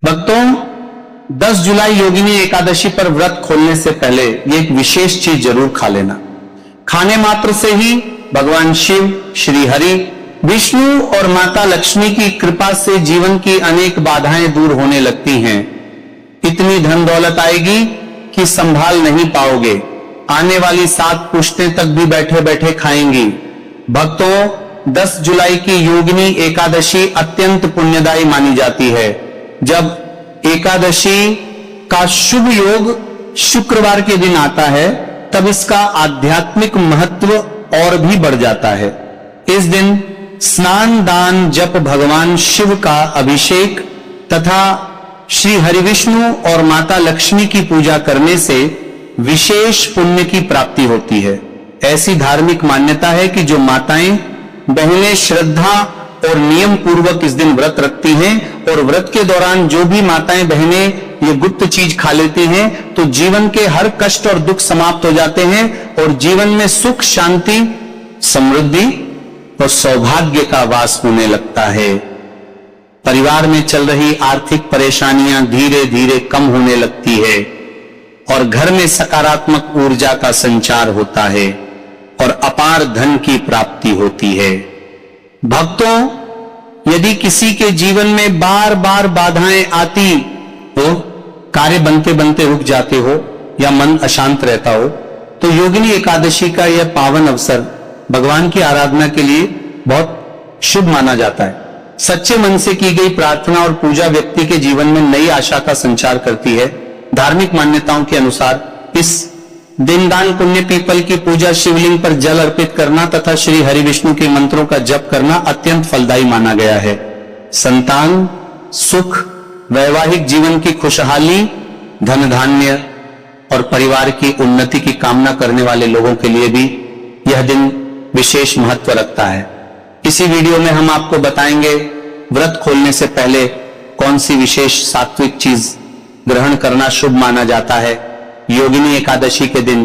भक्तों, 10 जुलाई योगिनी एकादशी पर व्रत खोलने से पहले ये एक विशेष चीज जरूर खा लेना। खाने मात्र से ही भगवान शिव, श्री हरि, विष्णु और माता लक्ष्मी की कृपा से जीवन की अनेक बाधाएं दूर होने लगती हैं। इतनी धन दौलत आएगी कि संभाल नहीं पाओगे, आने वाली 7 पुश्तें तक भी बैठे बैठे खाएंगी। भक्तों, 10 जुलाई की योगिनी एकादशी अत्यंत पुण्यदायी मानी जाती है। जब एकादशी का शुभ योग शुक्रवार के दिन आता है, तब इसका आध्यात्मिक महत्व और भी बढ़ जाता है। इस दिन स्नान, दान, जप, भगवान शिव का अभिषेक तथा श्री हरिविष्णु और माता लक्ष्मी की पूजा करने से विशेष पुण्य की प्राप्ति होती है। ऐसी धार्मिक मान्यता है कि जो माताएं बहनें श्रद्धा और नियम पूर्वक इस दिन व्रत रखती हैं और व्रत के दौरान जो भी माताएं बहनें ये गुप्त चीज खा लेती हैं, तो जीवन के हर कष्ट और दुख समाप्त हो जाते हैं और जीवन में सुख, शांति, समृद्धि और सौभाग्य का वास होने लगता है। परिवार में चल रही आर्थिक परेशानियां धीरे धीरे कम होने लगती है और घर में सकारात्मक ऊर्जा का संचार होता है और अपार धन की प्राप्ति होती है। भक्तों, यदि किसी के जीवन में बार बार बाधाएं आती हो, कार्य बनते बनते रुक जाते हो या मन अशांत रहता हो, तो योगिनी एकादशी का यह पावन अवसर भगवान की आराधना के लिए बहुत शुभ माना जाता है। सच्चे मन से की गई प्रार्थना और पूजा व्यक्ति के जीवन में नई आशा का संचार करती है। धार्मिक मान्यताओं के अनुसार इस दिन दान, पुण्य, पीपल की पूजा, शिवलिंग पर जल अर्पित करना तथा श्री हरि विष्णु के मंत्रों का जप करना अत्यंत फलदायी माना गया है। संतान, सुख, वैवाहिक जीवन की खुशहाली, धन धान्य और परिवार की उन्नति की कामना करने वाले लोगों के लिए भी यह दिन विशेष महत्व रखता है। इसी वीडियो में हम आपको बताएंगे व्रत खोलने से पहले कौन सी विशेष सात्विक चीज ग्रहण करना शुभ माना जाता है, योगिनी एकादशी के दिन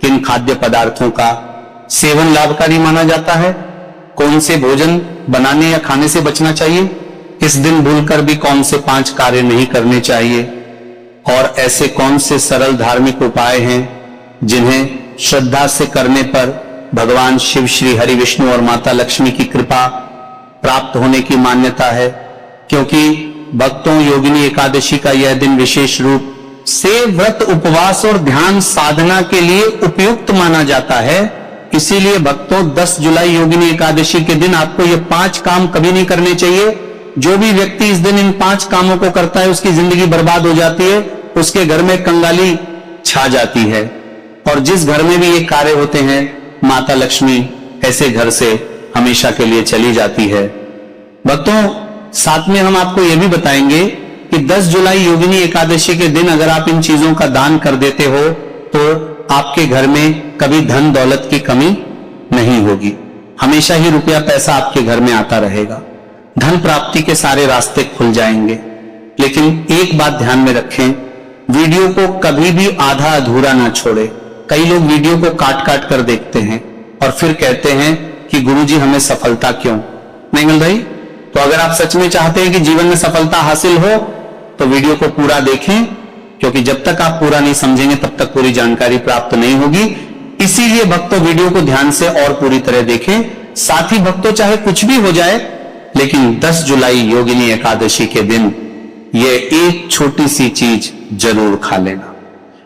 किन खाद्य पदार्थों का सेवन लाभकारी माना जाता है, कौन से भोजन बनाने या खाने से बचना चाहिए, इस दिन भूलकर भी कौन से 5 कार्य नहीं करने चाहिए और ऐसे कौन से सरल धार्मिक उपाय हैं जिन्हें श्रद्धा से करने पर भगवान शिव, श्री हरि विष्णु और माता लक्ष्मी की कृपा प्राप्त होने की मान्यता है। क्योंकि भक्तों, योगिनी एकादशी का यह दिन विशेष रूप से व्रत, उपवास और ध्यान साधना के लिए उपयुक्त माना जाता है। इसीलिए भक्तों, 10 जुलाई योगिनी एकादशी के दिन आपको ये 5 काम कभी नहीं करने चाहिए। जो भी व्यक्ति इस दिन इन 5 कामों को करता है, उसकी जिंदगी बर्बाद हो जाती है, उसके घर में कंगाली छा जाती है और जिस घर में भी ये कार्य होते हैं, माता लक्ष्मी ऐसे घर से हमेशा के लिए चली जाती है। भक्तों, साथ में हम आपको यह भी बताएंगे कि 10 जुलाई योगिनी एकादशी के दिन अगर आप इन चीजों का दान कर देते हो तो आपके घर में कभी धन दौलत की कमी नहीं होगी, हमेशा ही रुपया पैसा आपके घर में आता रहेगा, धन प्राप्ति के सारे रास्ते खुल जाएंगे। लेकिन एक बात ध्यान में रखें, वीडियो को कभी भी आधा अधूरा ना छोड़े। कई लोग वीडियो को काट काट कर देखते हैं और फिर कहते हैं कि गुरुजी हमें सफलता क्यों नहीं मिल रही। तो अगर आप सच में चाहते हैं कि जीवन में सफलता हासिल हो तो वीडियो को पूरा देखें, क्योंकि जब तक आप पूरा नहीं समझेंगे तब तक पूरी जानकारी प्राप्त नहीं होगी। इसीलिए भक्तों, वीडियो को ध्यान से और पूरी तरह देखें। साथ ही भक्तों, चाहे कुछ भी हो जाए, लेकिन 10 जुलाई योगिनी एकादशी के दिन ये एक छोटी सी चीज जरूर खा लेना।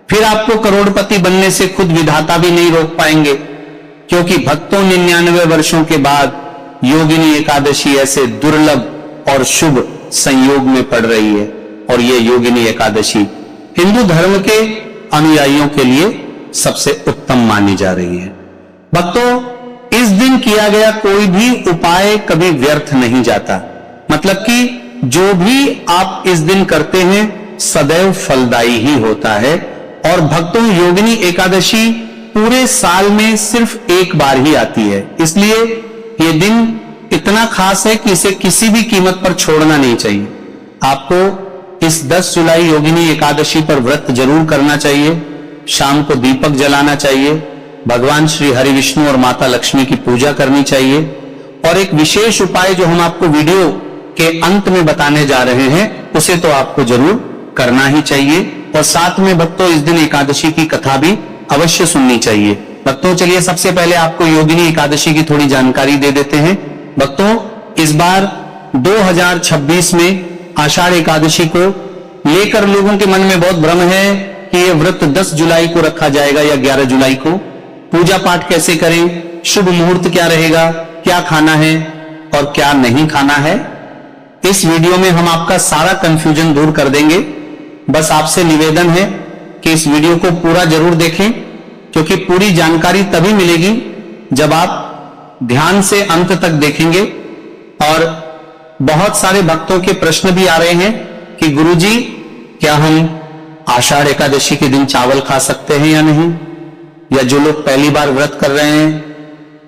फिर आपको करोड़पति बनने से खुद विधाता भी नहीं रोक पाएंगे, क्योंकि भक्तों, 99 वर्षों के बाद योगिनी एकादशी ऐसे दुर्लभ और शुभ संयोग में पड़ रही है और ये योगिनी एकादशी हिंदू धर्म के अनुयायियों के लिए सबसे उत्तम मानी जा रही है। भक्तों, इस दिन किया गया कोई भी उपाय कभी व्यर्थ नहीं जाता। मतलब कि जो भी आप इस दिन करते हैं सदैव फलदायी ही होता है। और भक्तों, योगिनी एकादशी पूरे साल में सिर्फ एक बार ही आती है, इसलिए ये दिन इतना खास है कि इसे किसी भी कीमत पर छोड़ना नहीं चाहिए। आपको इस 10 जुलाई योगिनी एकादशी पर व्रत जरूर करना चाहिए, शाम को दीपक जलाना चाहिए, भगवान श्री हरि विष्णु और माता लक्ष्मी की पूजा करनी चाहिए और एक विशेष उपाय जो हम आपको वीडियो के अंत में बताने जा रहे हैं उसे तो आपको जरूर करना ही चाहिए। और साथ में भक्तों इस दिन एकादशी की कथा भी अवश्य सुननी चाहिए। भक्तों चलिए सबसे पहले आपको योगिनी एकादशी की थोड़ी जानकारी दे देते हैं। भक्तों इस बार 2026 में आषाढ़ एकादशी को लेकर लोगों के मन में बहुत भ्रम है कि यह व्रत 10 जुलाई को रखा जाएगा या 11 जुलाई को। पूजा पाठ कैसे करें, शुभ मुहूर्त क्या रहेगा, क्या खाना है और क्या नहीं खाना है, इस वीडियो में हम आपका सारा कंफ्यूजन दूर कर देंगे। बस आपसे निवेदन है कि इस वीडियो को पूरा जरूर देखें, क्योंकि पूरी जानकारी तभी मिलेगी जब आप ध्यान से अंत तक देखेंगे। और बहुत सारे भक्तों के प्रश्न भी आ रहे हैं कि गुरुजी क्या हम आषाढ़ एकादशी के दिन चावल खा सकते हैं या नहीं, या जो लोग पहली बार व्रत कर रहे हैं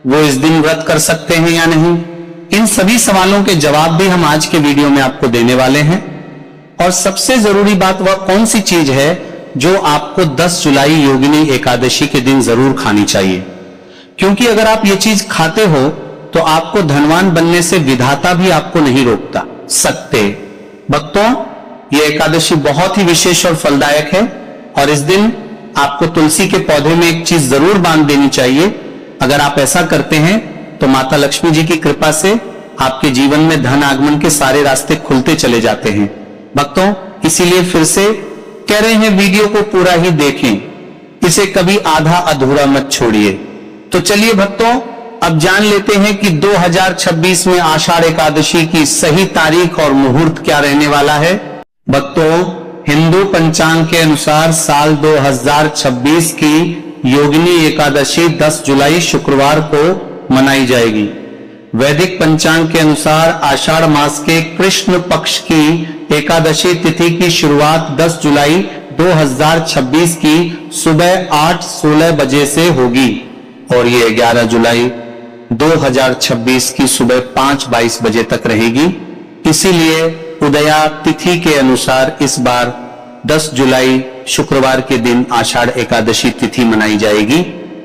वो इस दिन व्रत कर सकते हैं या नहीं। इन सभी सवालों के जवाब भी हम आज के वीडियो में आपको देने वाले हैं। और सबसे जरूरी बात वह कौन सी चीज है जो आपको 10 जुलाई योगिनी एकादशी के दिन जरूर खानी चाहिए, क्योंकि अगर आप ये चीज खाते हो तो आपको धनवान बनने से विधाता भी आपको नहीं रोकता सकते। भक्तों ये एकादशी बहुत ही विशेष और फलदायक है, और इस दिन आपको तुलसी के पौधे में एक चीज जरूर बांध देनी चाहिए। अगर आप ऐसा करते हैं तो माता लक्ष्मी जी की कृपा से आपके जीवन में धन आगमन के सारे रास्ते खुलते चले जाते हैं। भक्तों इसीलिए फिर से कह रहे हैं वीडियो को पूरा ही देखें, इसे कभी आधा अधूरा मत छोड़िए। तो चलिए भक्तों अब जान लेते हैं कि 2026 में आषाढ़ एकादशी की सही तारीख और मुहूर्त क्या रहने वाला है। भक्तों हिंदू पंचांग के अनुसार साल 2026 की योगिनी एकादशी 10 जुलाई शुक्रवार को मनाई जाएगी। वैदिक पंचांग के अनुसार आषाढ़ मास के कृष्ण पक्ष की एकादशी तिथि की शुरुआत 10 जुलाई 2026 की सुबह 8:16 बजे से होगी और ये 11 जुलाई 2026 की सुबह 5:22 बजे तक रहेगी। इसीलिए उदया तिथि के अनुसार इस बार 10 जुलाई शुक्रवार के दिन आषाढ़ एकादशी तिथि मनाई जाएगी।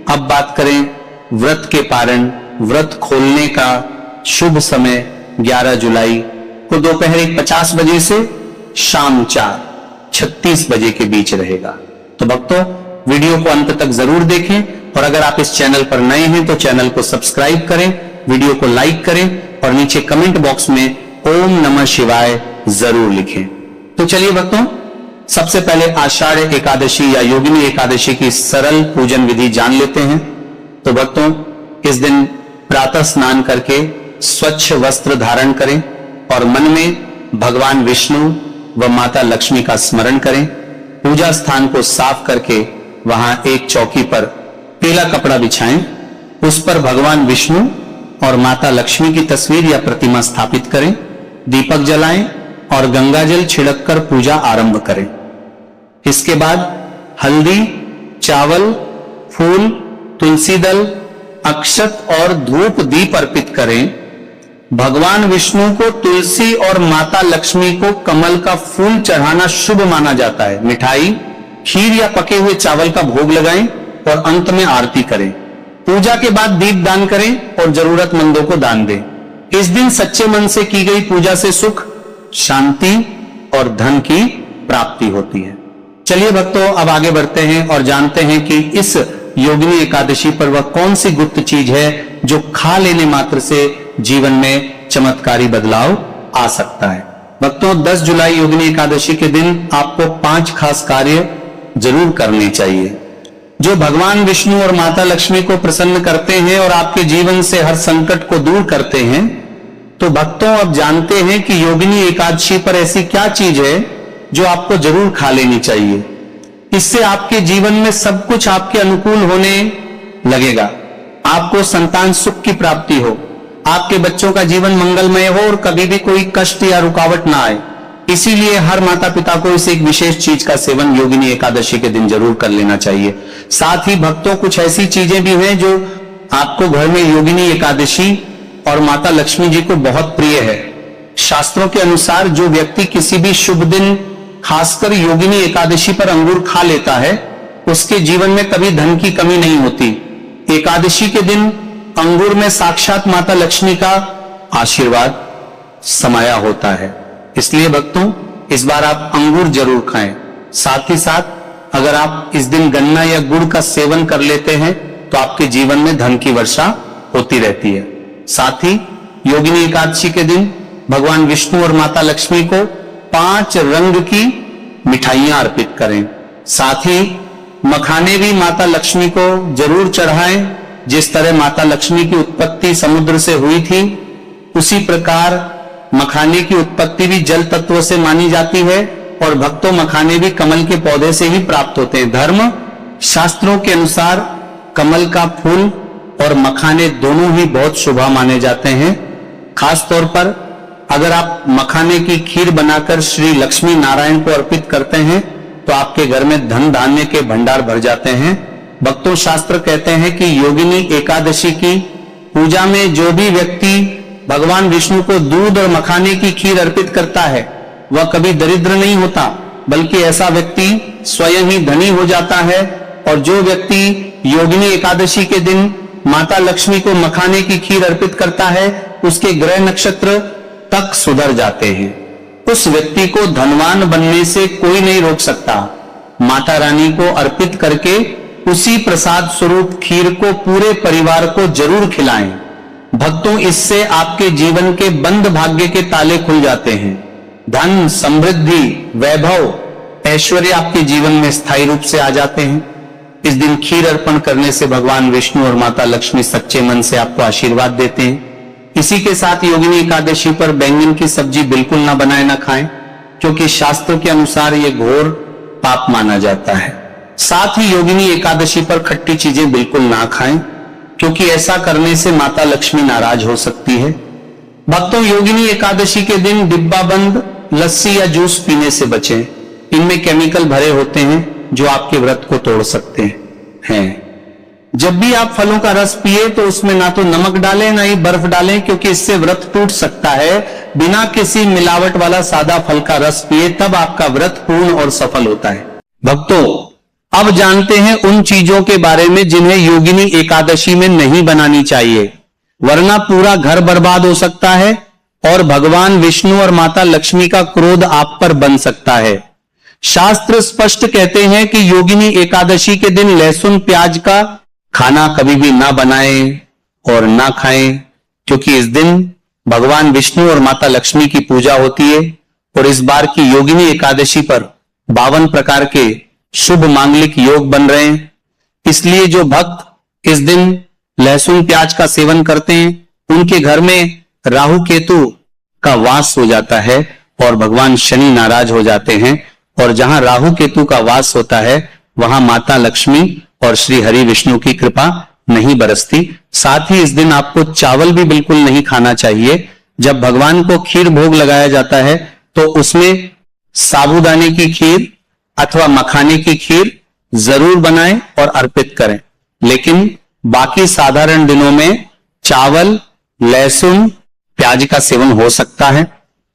अब बात करें व्रत के पारण, व्रत खोलने का शुभ समय 11 जुलाई को दोपहर 1:50 बजे से शाम 4:36 बजे के बीच रहेगा। तो भक्तों वीडियो को अंत तक जरूर देखें, और अगर आप इस चैनल पर नए हैं तो चैनल को सब्सक्राइब करें, वीडियो को लाइक करें और नीचे कमेंट बॉक्स में ओम नमः शिवाय जरूर लिखें। तो चलिए भक्तों सबसे पहले आषाढ़ एकादशी या योगिनी एकादशी की सरल पूजन विधि जान लेते हैं। तो भक्तों इस दिन प्रातः स्नान करके स्वच्छ वस्त्र धारण करें और मन में भगवान विष्णु व माता लक्ष्मी का स्मरण करें। पूजा स्थान को साफ करके वहां एक चौकी पर पीला कपड़ा बिछाएं, उस पर भगवान विष्णु और माता लक्ष्मी की तस्वीर या प्रतिमा स्थापित करें, दीपक जलाएं और गंगाजल छिड़ककर पूजा आरंभ करें। इसके बाद हल्दी, चावल, फूल, तुलसी दल, अक्षत और धूप दीप अर्पित करें। भगवान विष्णु को तुलसी और माता लक्ष्मी को कमल का फूल चढ़ाना शुभ माना जाता है। मिठाई, खीर या पके हुए चावल का भोग लगाएं और अंत में आरती करें। पूजा के बाद दीप दान करें और जरूरतमंदों को दान दें। इस दिन सच्चे मन से की गई पूजा से सुख, शांति और धन की प्राप्ति होती है। चलिए भक्तों अब आगे बढ़ते हैं और जानते हैं कि इस योगिनी एकादशी पर वह कौन सी गुप्त चीज है जो खा लेने मात्र से जीवन में चमत्कारी बदलाव आ सकता है। भक्तों 10 जुलाई योगिनी एकादशी के दिन आपको 5 खास कार्य जरूर करने चाहिए जो भगवान विष्णु और माता लक्ष्मी को प्रसन्न करते हैं और आपके जीवन से हर संकट को दूर करते हैं। तो भक्तों अब जानते हैं कि योगिनी एकादशी पर ऐसी क्या चीज है जो आपको जरूर खा लेनी चाहिए। इससे आपके जीवन में सब कुछ आपके अनुकूल होने लगेगा। आपको संतान सुख की प्राप्ति हो, आपके बच्चों का जीवन मंगलमय हो और कभी भी कोई कष्ट या रुकावट ना आए। इसीलिए हर माता पिता को इस एक विशेष चीज का सेवन योगिनी एकादशी के दिन जरूर कर लेना चाहिए। साथ ही भक्तों कुछ ऐसी चीजें भी हैं जो आपको घर में योगिनी एकादशी और माता लक्ष्मी जी को बहुत प्रिय है। शास्त्रों के अनुसार जो व्यक्ति किसी भी शुभ दिन खासकर योगिनी एकादशी पर अंगूर खा लेता है उसके जीवन में कभी धन की कमी नहीं होती। एकादशी के दिन अंगूर में साक्षात माता लक्ष्मी का आशीर्वाद समाया होता है। इसलिए भक्तों इस बार आप अंगूर जरूर खाएं। साथ ही साथ अगर आप इस दिन गन्ना या गुड़ का सेवन कर लेते हैं तो आपके जीवन में धन की वर्षा होती रहती है। साथ ही योगिनी एकादशी के दिन भगवान विष्णु और माता लक्ष्मी को 5 रंग की मिठाइयां अर्पित करें। साथ ही मखाने भी माता लक्ष्मी को जरूर चढ़ाएं। जिस तरह माता लक्ष्मी की उत्पत्ति समुद्र से हुई थी, उसी प्रकार मखाने की उत्पत्ति भी जल तत्व से मानी जाती है और भक्तों मखाने भी कमल के पौधे से ही प्राप्त होते हैं। धर्म शास्त्रों के अनुसार कमल का फूल और मखाने दोनों ही बहुत शुभ माने जाते हैं। खास तौर पर अगर आप मखाने की खीर बनाकर श्री लक्ष्मी नारायण को अर्पित करते हैं तो आपके घर में धन धान्य के भंडार भर जाते हैं। भक्तों, शास्त्र कहते हैं कि योगिनी एकादशी की पूजा में जो भी व्यक्ति भगवान विष्णु को दूध और मखाने की खीर अर्पित करता है वह कभी दरिद्र नहीं होता, बल्कि ऐसा व्यक्ति स्वयं ही धनी हो जाता है। और जो व्यक्ति योगिनी एकादशी के दिन माता लक्ष्मी को मखाने की खीर अर्पित करता है उसके ग्रह नक्षत्र तक सुधर जाते हैं। उस व्यक्ति को धनवान बनने से कोई नहीं रोक सकता। माता रानी को अर्पित करके उसी प्रसाद स्वरूप खीर को पूरे परिवार को जरूर खिलाएं। भक्तों, इससे आपके जीवन के बंद भाग्य के ताले खुल जाते हैं। धन, समृद्धि, वैभव, ऐश्वर्य आपके जीवन में स्थायी रूप से आ जाते हैं। इस दिन खीर अर्पण करने से भगवान विष्णु और माता लक्ष्मी सच्चे मन से आपको आशीर्वाद देते हैं। इसी के साथ योगिनी एकादशी पर बैंगन की सब्जी बिल्कुल ना बनाए ना खाएं, क्योंकि शास्त्रों के अनुसार यह घोर पाप माना जाता है। साथ ही योगिनी एकादशी पर खट्टी चीजें बिल्कुल ना खाएं, क्योंकि ऐसा करने से माता लक्ष्मी नाराज हो सकती है। भक्तों, योगिनी एकादशी के दिन डिब्बा बंद लस्सी या जूस पीने से बचें। इनमें केमिकल भरे होते हैं जो आपके व्रत को तोड़ सकते हैं। जब भी आप फलों का रस पिए तो उसमें ना तो नमक डालें ना ही बर्फ डालें, क्योंकि इससे व्रत टूट सकता है। बिना किसी मिलावट वाला सादा फल का रस पिए, तब आपका व्रत पूर्ण और सफल होता है। भक्तों, अब जानते हैं उन चीजों के बारे में जिन्हें योगिनी एकादशी में नहीं बनानी चाहिए, वरना पूरा घर बर्बाद हो सकता है और भगवान विष्णु और माता लक्ष्मी का क्रोध आप पर बन सकता है। शास्त्र स्पष्ट कहते हैं कि योगिनी एकादशी के दिन लहसुन प्याज का खाना कभी भी ना बनाएं और ना खाएं, क्योंकि इस दिन भगवान विष्णु और माता लक्ष्मी की पूजा होती है। और इस बार की योगिनी एकादशी पर 52 प्रकार के शुभ मांगलिक योग बन रहे हैं। इसलिए जो भक्त इस दिन लहसुन प्याज का सेवन करते हैं उनके घर में राहु केतु का वास हो जाता है और भगवान शनि नाराज हो जाते हैं। और जहां राहु केतु का वास होता है वहां माता लक्ष्मी और श्री हरि विष्णु की कृपा नहीं बरसती। साथ ही इस दिन आपको चावल भी बिल्कुल नहीं खाना चाहिए। जब भगवान को खीर भोग लगाया जाता है तो उसमें साबूदाने की खीर अथवा मखाने की खीर जरूर बनाएं और अर्पित करें। लेकिन बाकी साधारण दिनों में चावल, लहसुन, प्याज का सेवन हो सकता है,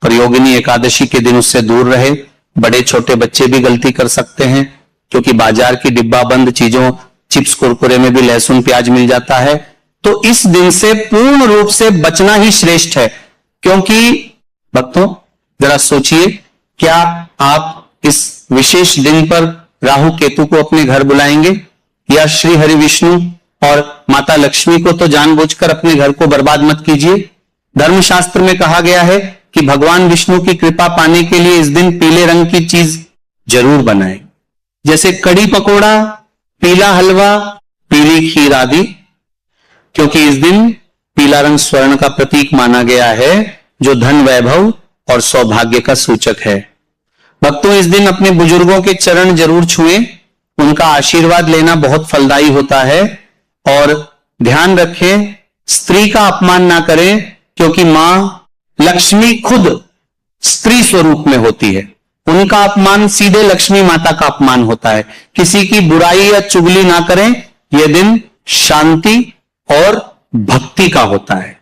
पर योगिनी एकादशी के दिन उससे दूर रहे। बड़े छोटे बच्चे भी गलती कर सकते हैं, क्योंकि बाजार की डिब्बा बंद चीजों, चिप्स कुरकुरे में भी लहसुन प्याज मिल जाता है। तो इस दिन से पूर्ण रूप से बचना ही श्रेष्ठ है। क्योंकि भक्तों, जरा सोचिए, क्या आप इस विशेष दिन पर राहु केतु को अपने घर बुलाएंगे, या श्री हरि विष्णु और माता लक्ष्मी को तो जानबूझकर अपने घर को बर्बाद मत कीजिए। धर्मशास्त्र में कहा गया है कि भगवान विष्णु की कृपा पाने के लिए इस दिन पीले रंग की चीज जरूर बनाएं, जैसे कड़ी पकोड़ा, पीला हलवा, पीली खीर आदि, क्योंकि इस दिन पीला रंग स्वर्ण का प्रतीक माना गया है, जो धन, वैभव और सौभाग्य का सूचक है। भक्तों, इस दिन अपने बुजुर्गों के चरण जरूर छुएं, उनका आशीर्वाद लेना बहुत फलदायी होता है। और ध्यान रखें, स्त्री का अपमान ना करें, क्योंकि मां लक्ष्मी खुद स्त्री स्वरूप में होती है। उनका अपमान सीधे लक्ष्मी माता का अपमान होता है। किसी की बुराई या चुगली ना करें। यह दिन शांति और भक्ति का होता है।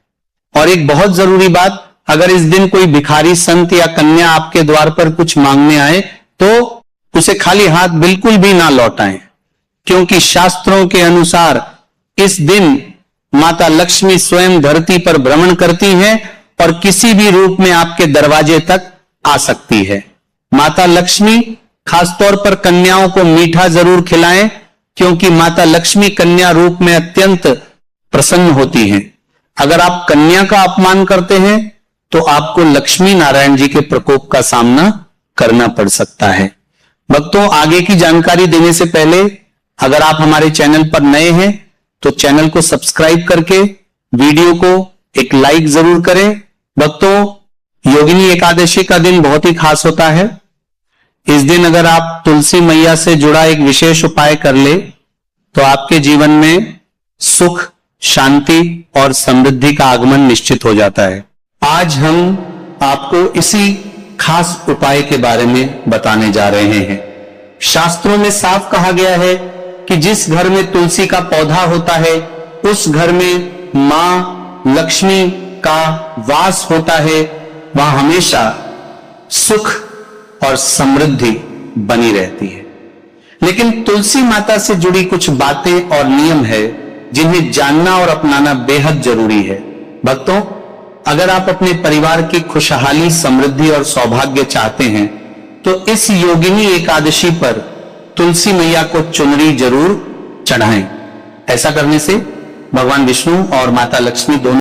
और एक बहुत जरूरी बात, अगर इस दिन कोई भिखारी, संत या कन्या आपके द्वार पर कुछ मांगने आए तो उसे खाली हाथ बिल्कुल भी ना लौटाएं, क्योंकि शास्त्रों के अनुसार इस दिन माता लक्ष्मी स्वयं धरती पर भ्रमण करती हैं और किसी भी रूप में आपके दरवाजे तक आ सकती है। माता लक्ष्मी खासतौर पर कन्याओं को मीठा जरूर खिलाएं, क्योंकि माता लक्ष्मी कन्या रूप में अत्यंत प्रसन्न होती हैं। अगर आप कन्या का अपमान करते हैं तो आपको लक्ष्मी नारायण जी के प्रकोप का सामना करना पड़ सकता है। भक्तों, आगे की जानकारी देने से पहले अगर आप हमारे चैनल पर नए हैं तो चैनल को सब्सक्राइब करके वीडियो को एक लाइक जरूर करें। भक्तों, योगिनी एकादशी का दिन बहुत ही खास होता है। इस दिन अगर आप तुलसी मैया से जुड़ा एक विशेष उपाय कर ले तो आपके जीवन में सुख, शांति और समृद्धि का आगमन निश्चित हो जाता है। आज हम आपको इसी खास उपाय के बारे में बताने जा रहे हैं। शास्त्रों में साफ कहा गया है कि जिस घर में तुलसी का पौधा होता है उस घर में मां लक्ष्मी का वास होता है, वहां हमेशा सुख और समृद्धि बनी रहती है। लेकिन तुलसी माता से जुड़ी कुछ बातें और नियम है जिन्हें जानना और अपनाना बेहद जरूरी है। भक्तों, अगर आप अपने परिवार की खुशहाली, समृद्धि और सौभाग्य चाहते हैं तो इस योगिनी एकादशी पर तुलसी मैया को चुनरी जरूर चढ़ाएं। ऐसा करने से भगवान विष्णु और माता लक्ष्मी दोनों